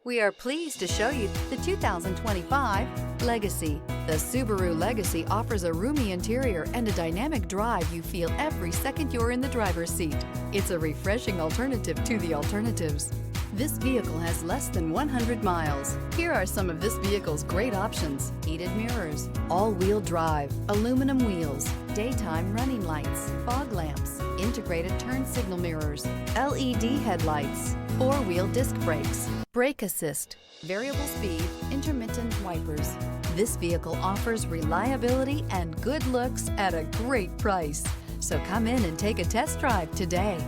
We are pleased to show you the 2025 Legacy. The Subaru Legacy offers a roomy interior and a dynamic drive you feel every second you're in the driver's seat. It's a refreshing alternative to the alternatives. This vehicle has less than 100 miles. Here are some of this vehicle's great options: heated mirrors, all-wheel drive, aluminum wheels, daytime running lights, fog lamps, integrated turn signal mirrors, LED headlights, four-wheel disc brakes, brake assist, variable speed, intermittent wipers. This vehicle offers reliability and good looks at a great price. So come in and take a test drive today.